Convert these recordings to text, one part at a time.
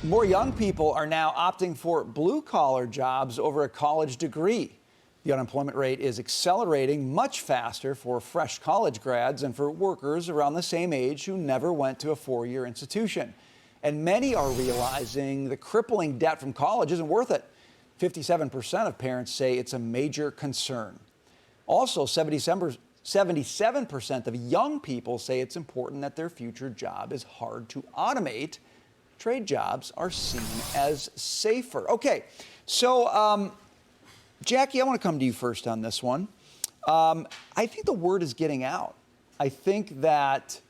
More young people are now opting for blue-collar jobs over a college degree. The unemployment rate is accelerating much faster for fresh college grads and for workers around the same age who never went to a four-year institution. And many are realizing the crippling debt from college isn't worth it. 57% of parents say it's a major concern. Also, 77% of young people say it's important that their future job is hard to automate. Trade jobs are seen as safer. Okay, so Jackie, I want to come to you first on this one. I think the word is getting out. I think that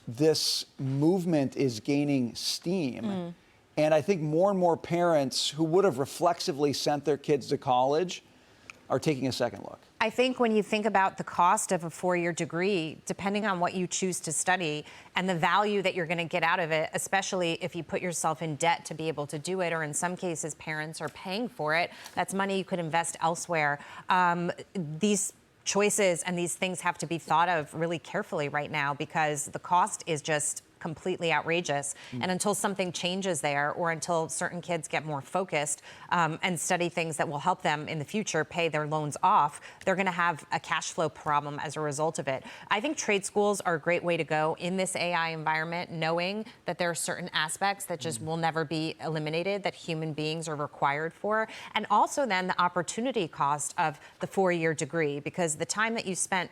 this movement is gaining steam. And I think more and more parents who would have reflexively sent their kids to college are taking a second look. I think when you think about the cost of a four-year degree, depending on what you choose to study and the value that you're going to get out of it, especially if you put yourself in debt to be able to do it, or in some cases parents are paying for it, that's money you could invest elsewhere. These choices and these things have to be thought of really carefully right now because the cost is just completely outrageous. And until something changes there, or until certain kids get more focused and study things that will help them in the future pay their loans off, they're going to have a cash flow problem as a result of it. I think trade schools are a great way to go in this AI environment, knowing that there are certain aspects that just will never be eliminated, that human beings are required for. And also then the opportunity cost of the four-year degree, because the time that you spent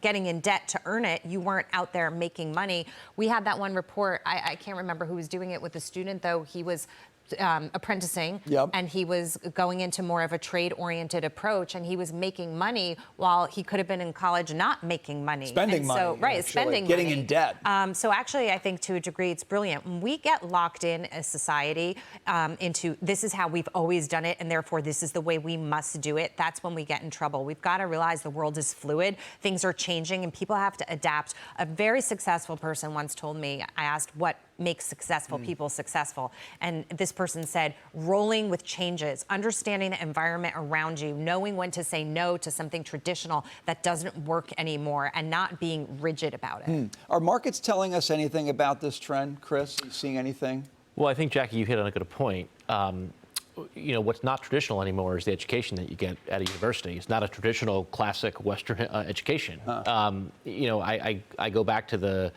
getting in debt to earn it, you weren't out there making money. We had that one report, I can't remember who was doing it with the student, though. He was apprenticing, and he was going into more of a trade-oriented approach, and he was making money while he could have been in college not making money. Spending money. So, right, spending money. Getting in debt. So actually, I think to a degree, it's brilliant. When we get locked in as society into this is how we've always done it, and therefore this is the way we must do it, that's when we get in trouble. We've got to realize the world is fluid, things are changing, and people have to adapt. A very successful person once told me, I asked what makes successful people successful, and this person said, rolling with changes, understanding the environment around you, knowing when to say no to something traditional that doesn't work anymore, and not being rigid about it. Are markets telling us anything about this trend, Chris? Are you seeing anything? Well, I think, Jackie, you hit on a good point. You know, what's not traditional anymore is the education that you get at a university. It's not a traditional classic Western education. You know, I go back to the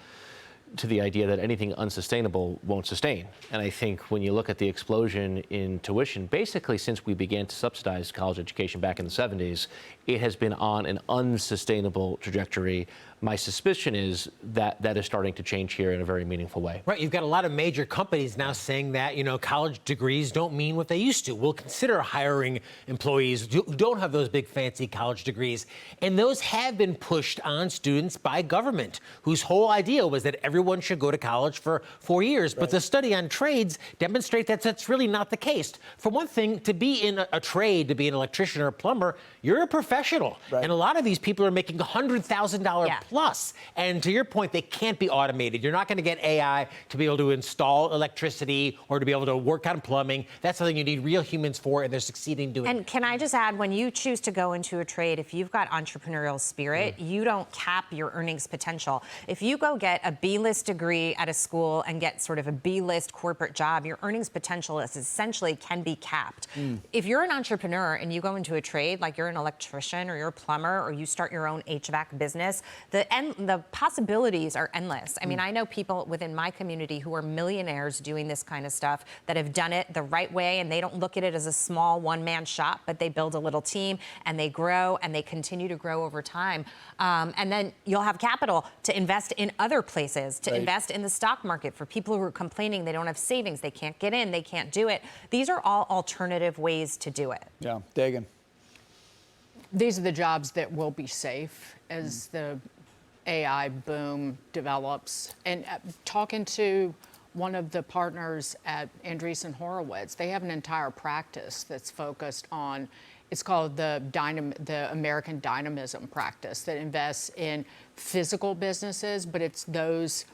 idea that anything unsustainable won't sustain. And I think when you look at the explosion in tuition, basically since we began to subsidize college education back in the 70s, it has been on an unsustainable trajectory. My suspicion is that that is starting to change here in a very meaningful way. Right, you've got a lot of major companies now saying that, you know, college degrees don't mean what they used to. We'll consider hiring employees who don't have those big fancy college degrees. And those have been pushed on students by government, whose whole idea was that everyone should go to college for 4 years. But the study on trades demonstrate that that's really not the case. For one thing, to be in a trade, to be an electrician or a plumber, you're a professional. And a lot of these people are making $100,000 plus. And to your point, they can't be automated. You're not going to get AI to be able to install electricity or to be able to work on plumbing. That's something you need real humans for, and they're succeeding doing. And can I just add, when you choose to go into a trade, if you've got entrepreneurial spirit, you don't cap your earnings potential. If you go get a B-list degree at a school and get sort of a B-list corporate job, your earnings potential is essentially can be capped. If you're an entrepreneur and you go into a trade, like you're an electrician or you're a plumber or you start your own HVAC business, the possibilities are endless. I mean, I know people within my community who are millionaires doing this kind of stuff that have done it the right way, and they don't look at it as a small one-man shop, but they build a little team and they grow and they continue to grow over time. And then you'll have capital to invest in other places, to invest in the stock market. For people who are complaining they don't have savings, they can't get in, they can't do it. These are all alternative ways to do it. Yeah, Dagan. These are the jobs that will be safe as the AI boom develops. And talking to one of the partners at Andreessen Horowitz, they have an entire practice that's focused on, it's called the American Dynamism practice, that invests in physical businesses, but it's those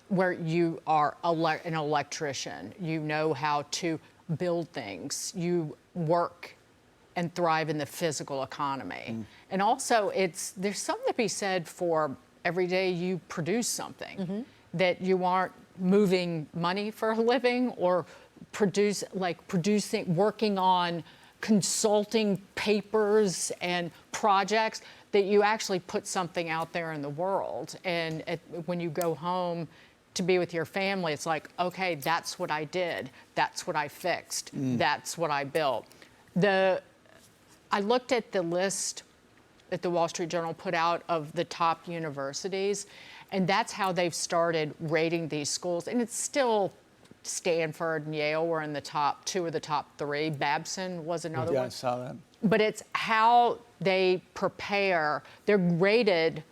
where you are an electrician, you know how to build things, you work and thrive in the physical economy. And also, there's something to be said for every day you produce something, that you aren't moving money for a living or working on consulting papers and projects, that you actually put something out there in the world. And when you go home to be with your family, it's like, okay, that's what I did. That's what I fixed. That's what I built. I looked at the list that the Wall Street Journal put out of the top universities, and that's how they've started rating these schools. And it's still Stanford and Yale were in the top 2 or the top 3. Babson was another one. I saw that. But it's how they prepare. They're rated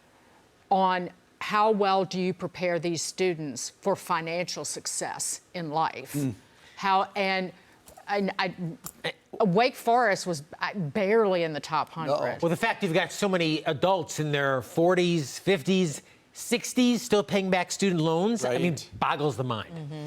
on how well do you prepare these students for financial success in life. Wake Forest was barely in the top 100. Well, the fact you've got so many adults in their 40s, 50s, 60s still paying back student loans, I mean, Right. boggles the mind.